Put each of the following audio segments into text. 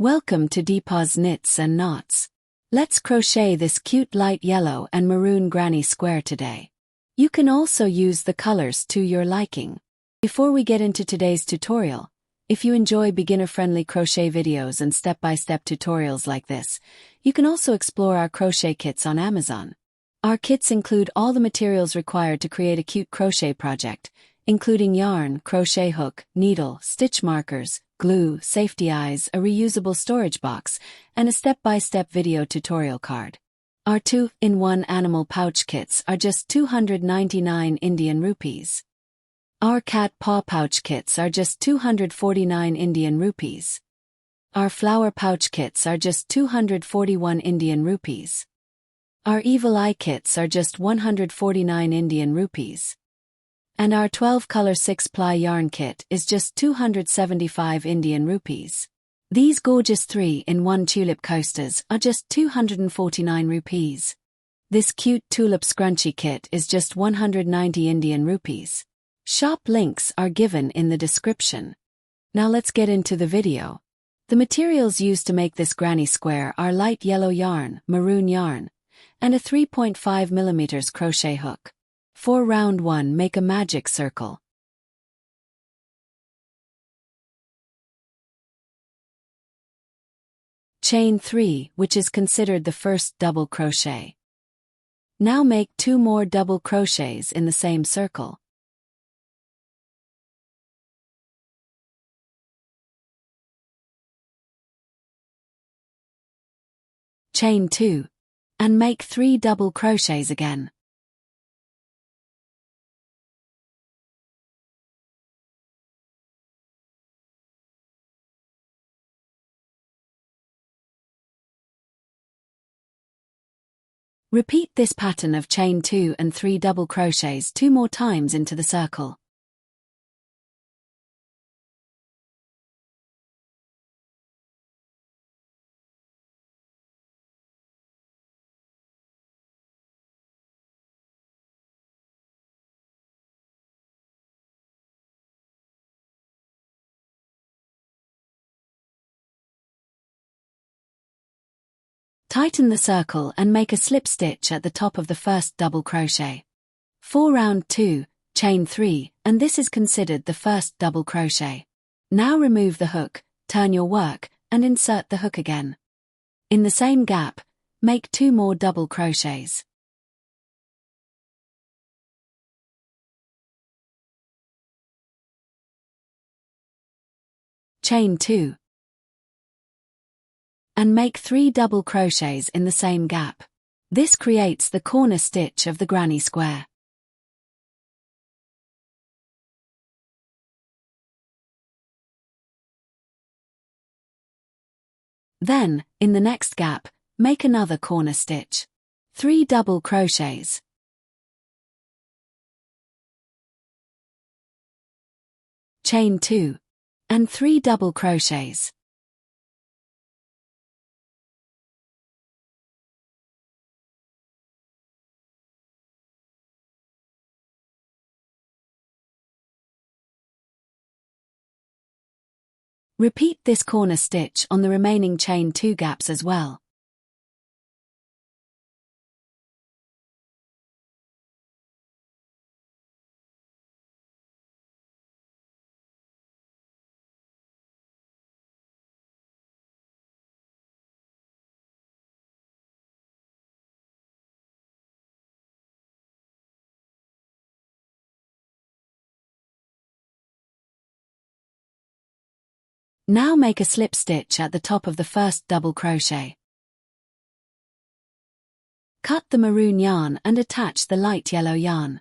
Welcome to Deepa's Knits and Knots. Let's crochet this cute light yellow and maroon granny square today. You can also use the colors to your liking. Before we get into today's tutorial, if you enjoy beginner-friendly crochet videos and step-by-step tutorials like this, you can also explore our crochet kits on Amazon. Our kits include all the materials required to create a cute crochet project, including yarn, crochet hook, needle, stitch markers, glue, safety eyes, a reusable storage box, and a step-by-step video tutorial card. Our 2-in-1 animal pouch kits are just 299 Indian rupees. Our cat paw pouch kits are just 249 Indian rupees. Our flower pouch kits are just 241 Indian rupees. Our evil eye kits are just 149 Indian rupees. And our 12-color 6-ply yarn kit is just 275 Indian rupees. These gorgeous 3-in-1 tulip coasters are just 249 rupees. This cute tulip scrunchie kit is just 190 Indian rupees. Shop links are given in the description. Now let's get into the video. The materials used to make this granny square are light yellow yarn, maroon yarn, and a 3.5mm crochet hook. For round 1, make a magic circle. Chain 3, which is considered the first double crochet. Now make 2 more double crochets in the same circle. Chain 2, and make 3 double crochets again. Repeat this pattern of chain 2 and 3 double crochets 2 more times into the circle. Tighten the circle and make a slip stitch at the top of the first double crochet. For round 2, chain 3, and this is considered the first double crochet. Now remove the hook, turn your work, and insert the hook again. In the same gap, make 2 more double crochets. Chain 2. And make 3 double crochets in the same gap. This creates the corner stitch of the granny square. Then, in the next gap, make another corner stitch. 3 double crochets. Chain 2. And 3 double crochets. Repeat this corner stitch on the remaining chain 2 gaps as well. Now make a slip stitch at the top of the first double crochet. Cut the maroon yarn and attach the light yellow yarn.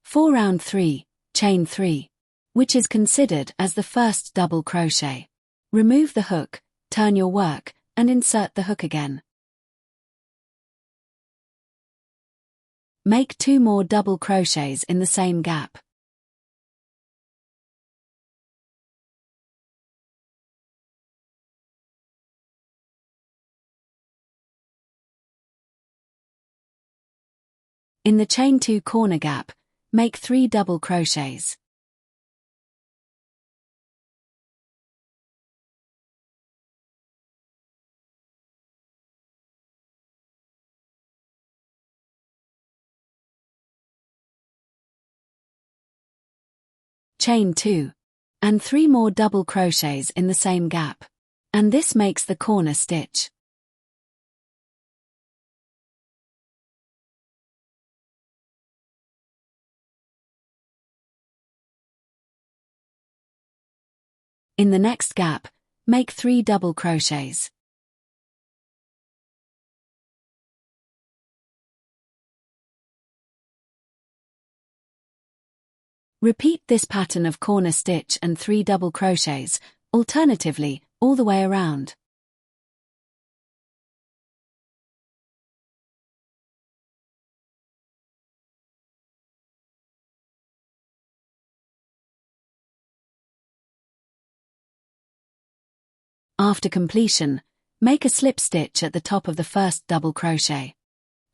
For round 3, chain 3, which is considered as the first double crochet. Remove the hook, turn your work, and insert the hook again. Make 2 more double crochets in the same gap. In the chain 2 corner gap, make 3 double crochets. chain 2. And 3 more double crochets in the same gap. And this makes the corner stitch. In the next gap, make 3 double crochets. Repeat this pattern of corner stitch and 3 double crochets, alternatively, all the way around. After completion, make a slip stitch at the top of the first double crochet.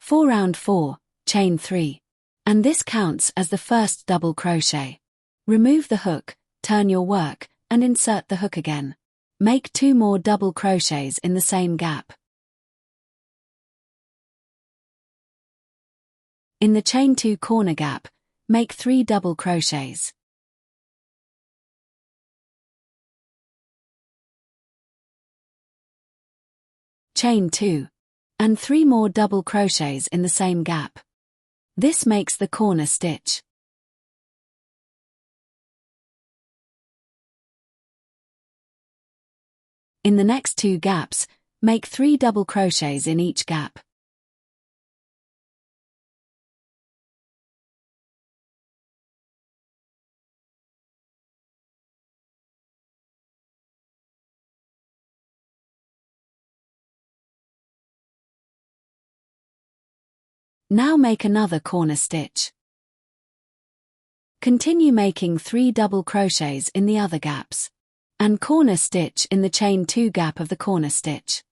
4 round 4, chain 3. And this counts as the first double crochet. Remove the hook, turn your work, and insert the hook again. Make 2 more double crochets in the same gap. In the chain 2 corner gap, make 3 double crochets. Chain 2. And 3 more double crochets in the same gap. This makes the corner stitch. In the next 2 gaps, make 3 double crochets in each gap. Now make another corner stitch. Continue making 3 double crochets in the other gaps. And corner stitch in the chain 2 gap of the corner stitch.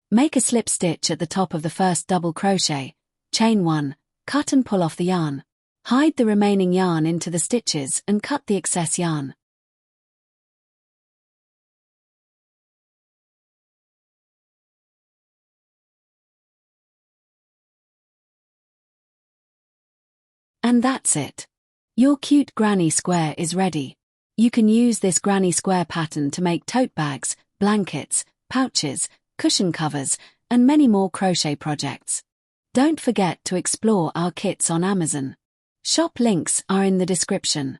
Make a slip stitch at the top of the first double crochet, chain 1, cut and pull off the yarn. Hide the remaining yarn into the stitches and cut the excess yarn. And that's it. Your cute granny square is ready. You can use this granny square pattern to make tote bags, blankets, pouches, cushion covers, and many more crochet projects. Don't forget to explore our kits on Amazon. Shop links are in the description.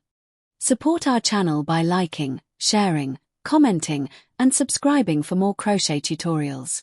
Support our channel by liking, sharing, commenting, and subscribing for more crochet tutorials.